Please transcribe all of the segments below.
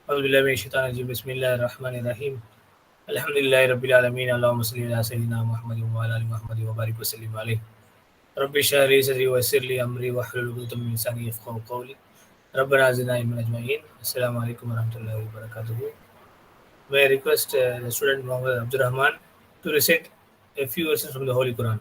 Auzubillahi minash-shaitanir-rajim. Bismillahir-rahmanir-rahim. Alhamdulillahi rabbil alamin. Allahumma salli ala sayyidina Muhammadin wa ala ali Muhammadin wa barik wa sallim alayhi. Rabbi shrah li sadri wa yassir li amri wahlul 'uqdatam min lisani yafqahu qawli. Rabbana zidna ilman ajma'in. Assalamu alaikum warahmatullahi wabarakatuh. May I request the student Muhammad Abdurrahman to recite a few verses from the Holy Quran.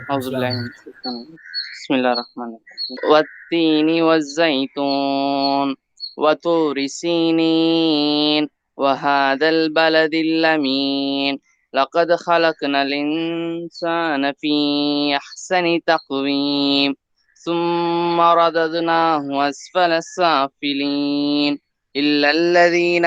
أعوذ بالله من الشيطان الرجيم. بسم الله الرحمن الرحيم والتين والزيتون وطور سينين وهذا البلد الأمين لقد خلقنا الإنسان في أحسن تقويم ثم رددناه أسفل السافلين إلا الذين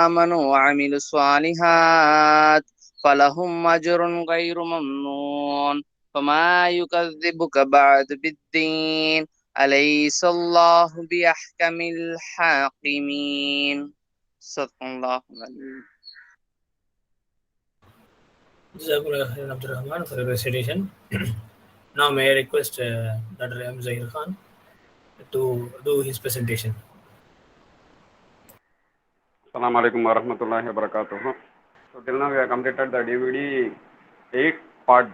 آمنوا وعملوا الصالحات فلهم أجر غير ممنون فما يكذبك بعد بالدين أليس الله بأحكم الحاكمين صدق الله العظيم. Jazakumullah khairan Abdurrahman for the recitation. Now may I request Dr. M. Zahir Khan to do his presentation. Assalamu alaikum warahmatullahi wabarakatuh. So till now we have completed the DVD 8 part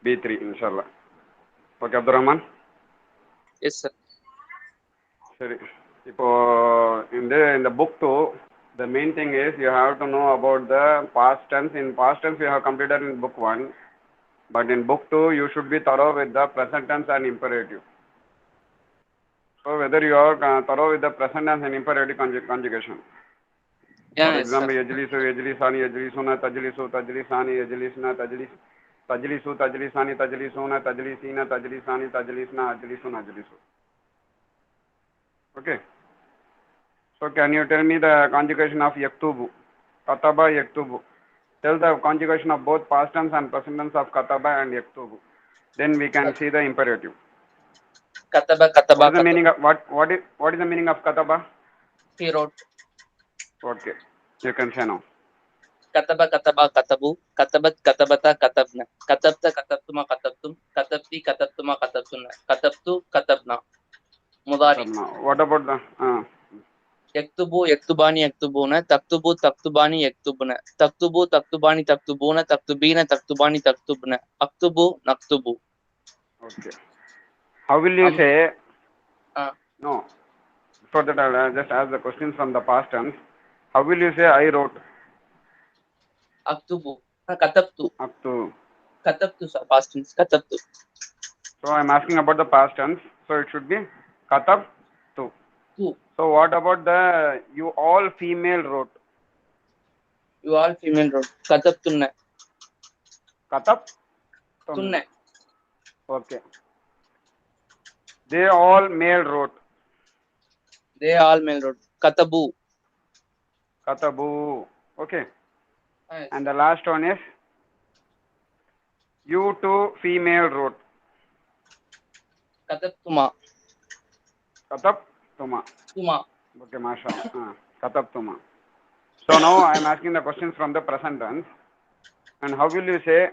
B3 inshallah. Okay Abdurrahman? Yes sir. Sorry. In the book 2, the main thing is you have to know about the past tense. In past tense we have completed in book 1. But in book 2 you should be thorough with the present tense and imperative. So whether you are thorough with the present tense and imperative conjugation. Yeah, For yes, example, sir. yajlisu, yajlisani, yajlisuna, tajlisu, tajlisani, yajlisna, tajlisu, tajlisani, tajlisuna, tajlisina, tajlisani, tajlisna, ajlisuna, ajlisu. Okay. So can you tell me the conjugation of yaktubu? Kataba, yaktubu. Tell the conjugation of both past tense and present tense of kataba and yaktubu. Then we can see the imperative. Kataba, What is the meaning of what is the meaning of kataba? he wrote. Okay. You can say now. Kataba, katabu, katabat, katabata, katabna, katabta, katabtuma, katabtum, katabti, katabtuma, katabtuna, katabtu, katabna. Mudari. What about the Yaktubu, yaktubani, yaktubuna, taktubu, taktubani, yaktubuna, taktubu, taktubani, taktubuna, taktubina, taktubani, taktubna, aktubu, naktubu. Okay. How will you say? No. Before that, I'll just ask the questions from the past tense. How will you say I wrote? Aktubu. Katabtu. Aktu. Katabtu, sir. Past tense. Katabtu. So I'm asking about the past tense. So it should be katab tu. So what about the you all female wrote? You all female wrote. Katab tunna. Katab Tunna. Okay. They all male wrote. They all male wrote. Katabu. Katabu. Okay. Yes. And the last one is you two female wrote. Katab tuma. Katab tuma. Tuma. Okay, mashallah. Katab tuma. So now I am asking the questions from the present tense. And how will you say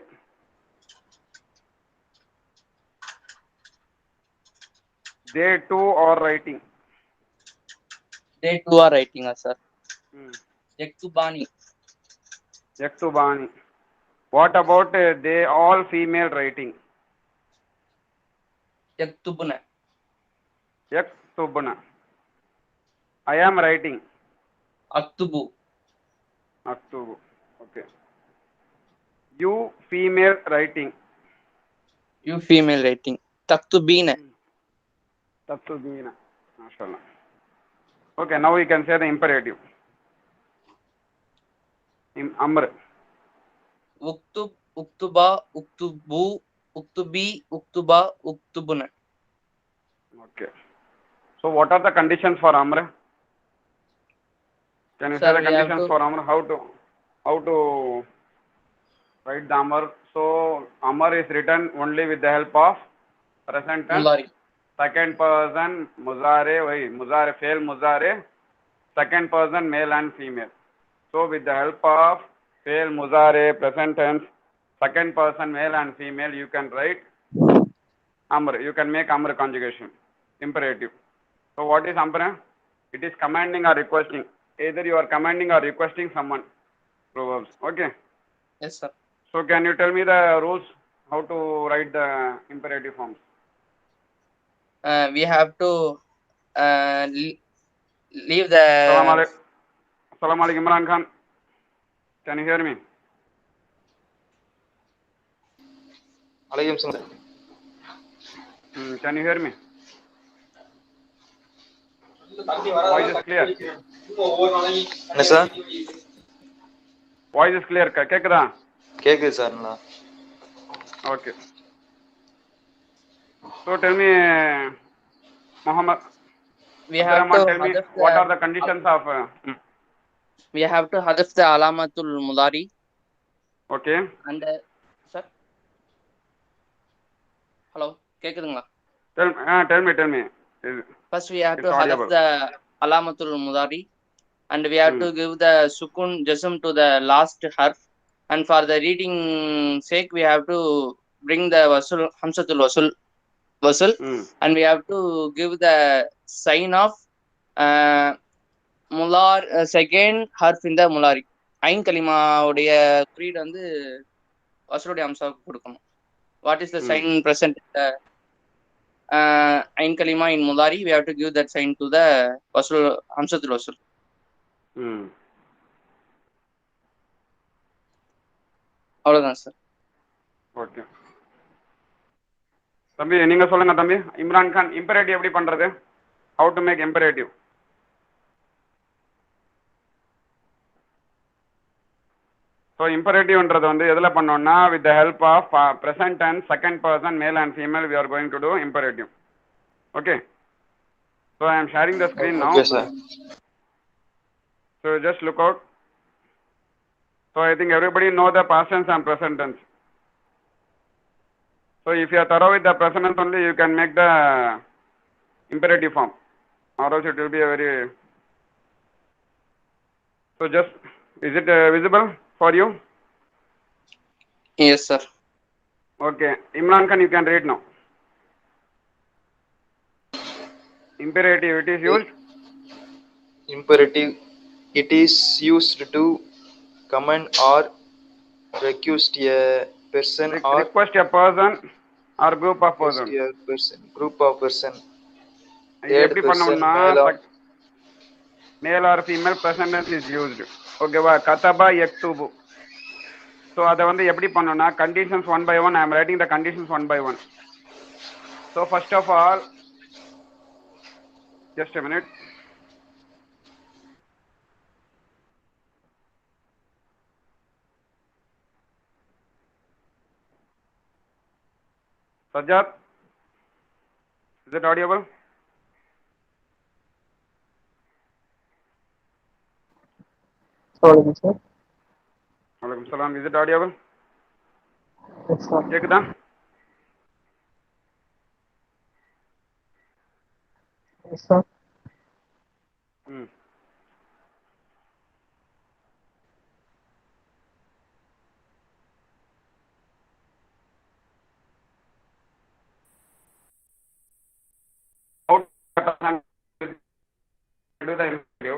they two are writing? They two are writing, sir. Yaktubani. Yaktubani. What about they all female writing? Yaktubuna. Yaktubuna. I am writing. Aktubu. Aktubu. Okay. You female writing. You female writing. Taktubina. Taktubina. Mashallah. Okay, now we can say the imperative. Amr. Uktub, uktuba, uktubu, uktubi, uktuba, uktubuna. Okay. So what are the conditions for Amr? Can you say the conditions for Amr? How to write the Amr? So Amr is written only with the help of present tense. Mudari. Second person muzare, fail muzare. Second person male and female. So with the help of fail muzare, present tense, second person male and female, you can write Amr. You can make Amr conjugation. Imperative. So what is Amr? It is commanding or requesting. Either you are commanding or requesting someone. Proverbs. Okay. Yes, sir. So can you tell me the rules how to write the imperative forms? We have to leave the. Salam alaikum, Imran Khan. Can you hear me? Alaikum salam. Can you hear me? Voice is clear. என்ன sir? Voice is clear. கேக்குதா? கேக்குது sir நல்லா. Okay. So tell me, Muhammad. We have to tell me what are the conditions of. We have to hadaf the alamatul mudari. Okay. And sir. Hello. கேக்குதுங்களா? Tell me. First we have to hadaf the alamatul mudari, and we have to give the sukun jasm to the last harf, and for the reading sake we have to bring the wasul hamzatul wasul, and we have to give the sign of mular second harf in the mulari. ஐன் கலிமா உடைய creed வந்து வசலுடைய அம்சாவுக்கு கொடுக்கணும். What is the sign present in the Ain Kalima in Mudari? We have to give that sign to the Wasul, Hamzatul Wasul. அவ்வளவுதான் sir. Okay தம்பி, நீங்க சொல்லுங்க தம்பி. Imran Khan, imperative எப்படி பண்றது? How to make imperative? So imperative-ன்றது வந்து எதுல பண்ணோம்னா, with the help of present tense, second person, male and female, we are going to do imperative. Okay. So I am sharing the screen now. Okay, sir. So just look out. So I think everybody know the past tense and present tense. So if you are thorough with the present tense only, you can make the imperative form. Or else it will be a very. So just, is it visible for you? Yes, sir. Okay. Imran Khan, you can read now. Imperative, it is used? Imperative, it is used to command or request a person or request a person or group of person. Group of person. எப்படி பண்ணோம்னா, male or female present tense is used. ஓகேவா? Gadaba யக்துபு. So அதை வந்து எப்படி பண்ணோம்னா, conditions one by one. I am writing the conditions one by one. So first of all, just a minute. Sajjad, is it audible? Alaikum sir. Alaikum salam. Is it audible? Yes, sir. கேக்குதா? Yes, sir. How to do the interview?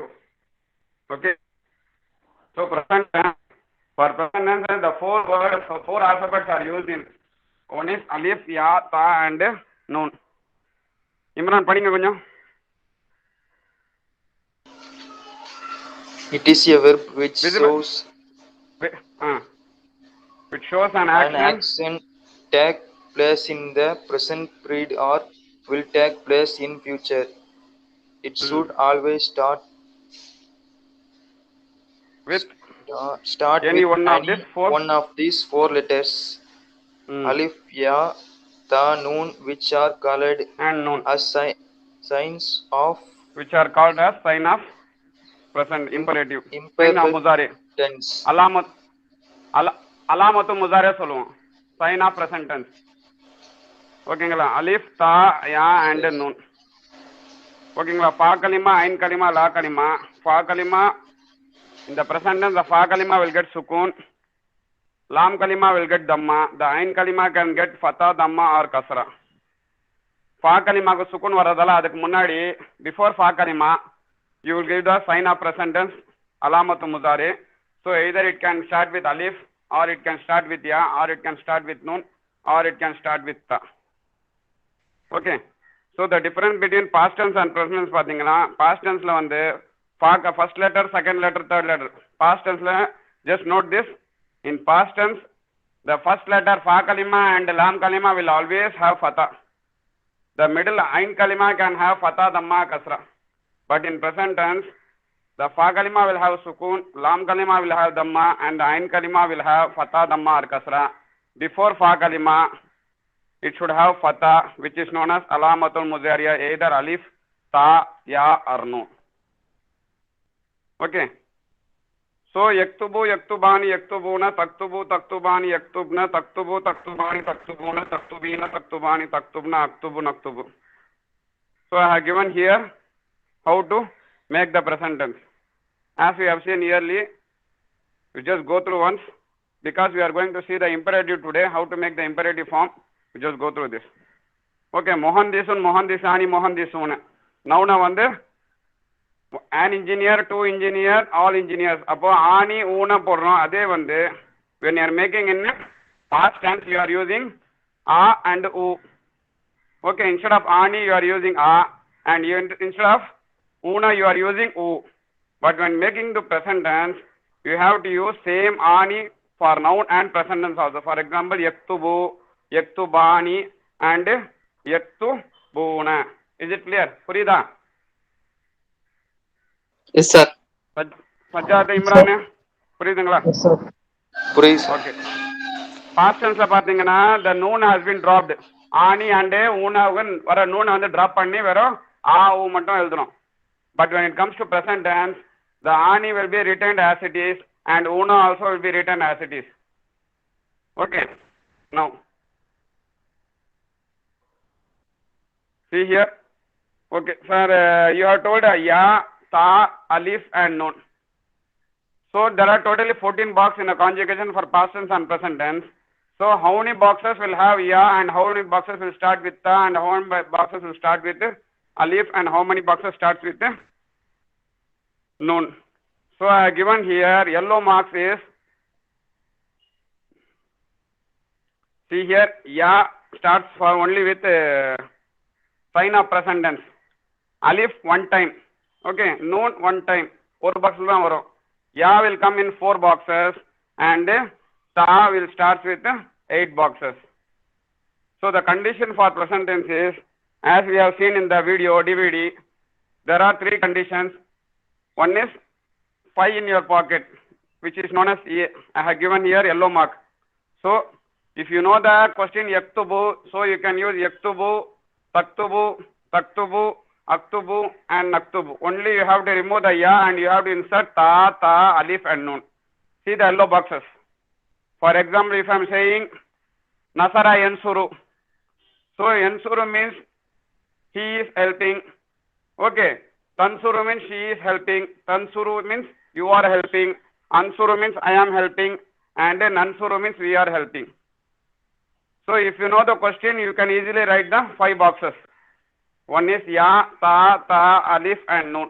Okay. So present tense, for present tense, the four words, four alphabets are used in. One is alif, ya, ta, and noon. Imran, படிங்க கொஞ்சம். It is a verb which shows an action take place in the present period or will take place in future. It should always start with any one of these four letters. Alif, ya, ta, noon, which are called and noon as signs of sign of present imperative. Imperfect tense. அலாமத்து முசாரே சொல்லுவோம். Sign of present tense. ஓகேங்களா? அலிஃப், தா, yeah and noon. ஓகேங்களா? ஃபா கலிமா, ஐன் கலிமா, லா கலிமா. ஃபா கலிமா, in the present tense, the fa kalima will get sukun. Lam kalima will get dhamma. The ain kalima can get fatha, dhamma or kasra. Fa kalima ku sukun varadala adukku munnadi, before fa kalima, you will give the sign of present tense, alamatu mudari. So either it can start with alif, or it can start with ya, or it can start with nun, or it can start with ta. Okay. So the difference between past tense and present tense பாத்தீங்கன்னா past tenseல வந்து first letter, second letter, third letter. Past tenseல just note this, in past tense the first letter fa kalima and lam kalima will always have fatha. The middle ain kalima can have fatha, dhamma, kasra. But in present tense the fa kalima will have sukun, lam kalima will have dhamma, and the ain kalima will have fatha, dhamma or kasra. Before fa kalima it should have fatha, which is known as alamatul mudariya, either alif, ta, ya or nun. Okay. So yaktubu, yaktubani, yaktubuna, taktubu, taktubani, yaktubna, taktubu, taktubani, taktubuna, taktubina, taktubani, taktubna, aktubu, naktubu. So I have given here how to make the present tense. As we have seen earlier, we just go through once, because we are going to see the imperative today, how to make the imperative form. We just go through this. Okay, mohandisun, mohandisani, mohandisuna. Now வந்து an engineer, two engineer, all engineers. அப்போ ஆனி ஊன போடுறோம். அதே வந்து when you are making in past tense you are using a and u. Okay, instead of ani you are using a, and instead of una you are using u. But when making the present tense you have to use same ani for noun and present tense also. For example, yaktubu, yaktubani and yaktubuna. Is it clear? Purida? Yes, sir. Sajjad Imran, புரியுதுங்களா? Yes, sir. புரியுது. Okay. Past tense பாத்தீங்கன்னா the noon has been dropped. Aani and ஊனாவுக்கு வர noon வந்து drop பண்ணி வெறும் ஆ ஊ மட்டும் எழுதணும். But when it comes to present tense, the ani will be retained as it is, and una also will be written as it is. Okay. Now see here. Okay, sir, you have told ya, ta, alif and nun. So there are totally 14 boxes in a conjugation for past tense and present tense. So how many boxes will have ya, and how many boxes will start with ta, and how many boxes will start with alif, and how many boxes starts with nun? So I have given here yellow marks is, see here, ya starts for only with sign of present tense. Alif one time. Okay, nun one time. 4 boxes தான் வரும். Ya will come in 4 boxes, and ta will start with 8 boxes. So the condition for present tense is, as we have seen in the video DVD, there are 3 conditions. One is 5 in your pocket, which is known as A. I have given here yellow mark. So if you know the question yaktubu, so you can use yaktubu, taktubu, taktubu, aktubu and naktubu. Only you have to remove the ya, and you have to insert ta, ta, alif and nun. See the yellow boxes. For example, if I am saying nasara yansuru, so yansuru means he is helping. Okay, tansuru means she is helping, tansuru means you are helping, ansuru means I am helping, and nansuru means we are helping. So if you know the question, you can easily write the 5 boxes. One is ya, ta, ta, alif and nun,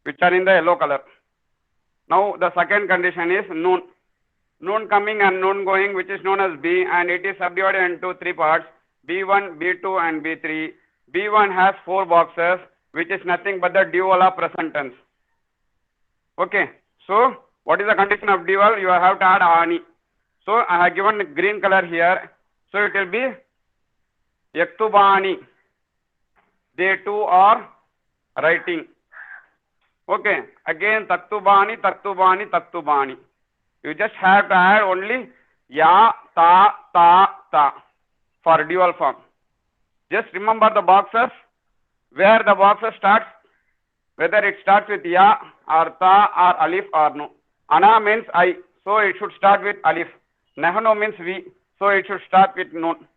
which are in the yellow color. Now the second condition is nun. Nun coming and nun going, which is known as B, and it is subdivided into 3 parts, B1, B2 and B3. B1 has 4 boxes, which is nothing but the dual of present tense. Okay, so what is the condition of dual? You have to add ani. So I have given green color here, so it will be yaktubani. They too are writing. Okay, again taktubani, taktubani, taktubani. You just have to add only ya, ta, ta, ta for dual form. Just remember the boxes, where the boxes starts, whether it starts with ya or ta or alif or no. Ana means I, so it should start with alif. Nahnu means we, so it should start with nun.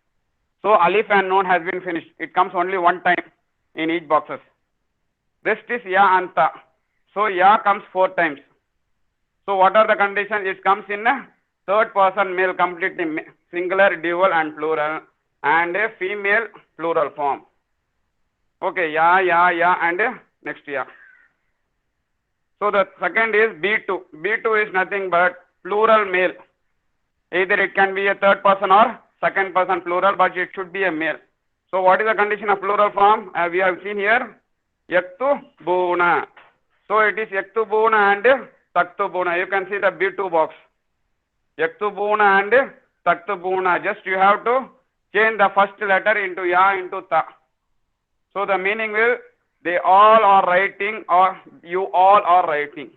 So alif and nun has been finished. It comes only one time in each boxes. Rest is ya and ta. So ya comes 4 times. So what are the conditions? It comes in a third person male, completely singular, dual and plural, and a female plural form. Okay, ya, ya, ya, and next ya. So the second is B2. B2 is nothing but plural male. Either it can be a third person or second person plural, but it should be a male. So what is the condition of plural form? We have seen here, yaktubuna. So it is yaktubuna and taktubuna. You can see the B2 box. Yaktubuna and taktubuna. Just you have to change the first letter into ya into ta. So the meaning will, they all are writing or you all are writing.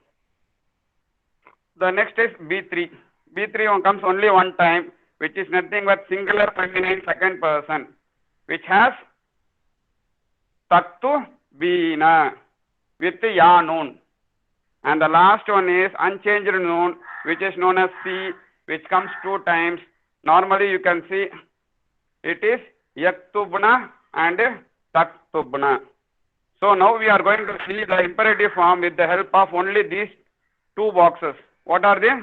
The next is B3. B3 comes only one time, which is nothing but singular feminine second person, which has taktu bina with ya noon. And the last one is unchanged noon, which is known as C, which comes 2 times. Normally you can see it is yaktubna and taktubna. So now we are going to see the imperative form with the help of only these 2 boxes. What are they?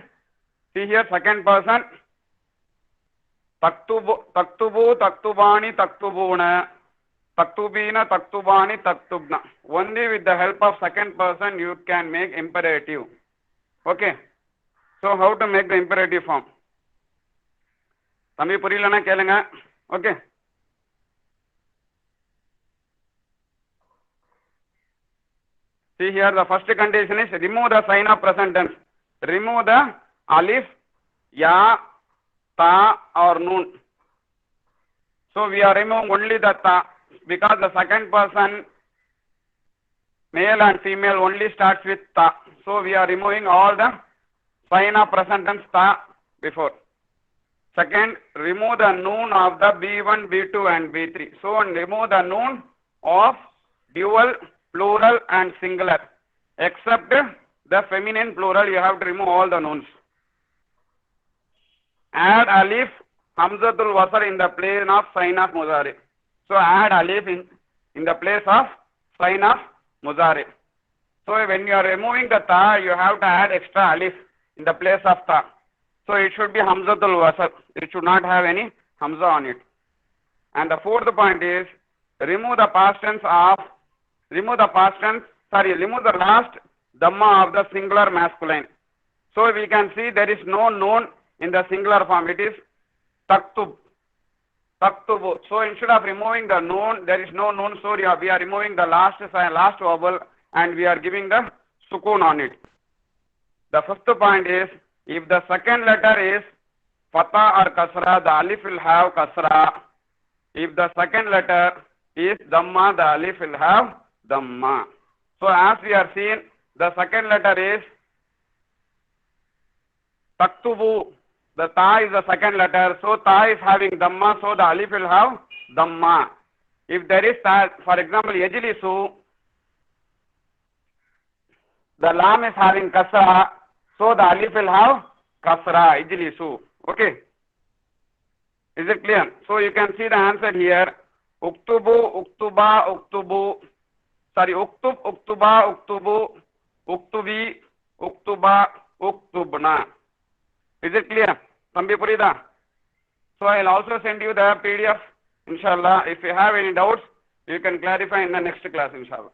See here, second person, taktubu, taktubani, taktubuna, taktubina, taktubani, taktubna. Only with the help of second person you can make imperative. Okay. So how to make the imperative form? Thambi purilana kelunga. Okay. See here, the first condition is remove the sign of present tense. Remove the alif, ya, ta or noon. So we are removing only the ta, because the second person, male and female, only starts with ta. So we are removing all the sign of present tense ta before. Second, remove the noon of the B1, B2 and B3. So remove the noon of dual, plural and singular. Except the feminine plural, you have to remove all the noons. Add alif, hamzatul wasl in the place of sign of mudari. So add alif in the place of sign of mudari. So when you are removing the ta, you have to add extra alif in the place of ta. So it should be hamzatul wasl. It should not have any hamza on it. And the fourth point is remove the last dhamma of the singular masculine. So we can see there is no noon in the singular form. It is taktub, taktubu. So instead of removing the noon, there is no noon. So we are removing the last vowel and we are giving the sukun on it. The fifth point is, if the second letter is fatha or kasra, the alif will have kasra. If the second letter is dhamma, the alif will have dhamma. So as we are seeing, the second letter is taktubu. The ta is the second letter, so ta is having dhamma, so the alif will have dhamma. If there is ta, for example, yajlisu, the lam is having kasra, so the alif will have kasra, yajlisu. Okay. Is it clear? So you can see the answer here. Uktubu, uktuba, uktubu. Sorry, uktub, uktuba, uktubu, uktubi, uktuba, uktubna. Is it clear? Thambi purida. So I will also send you the PDF, inshallah. If you have any doubts, you can clarify in the next class, inshallah.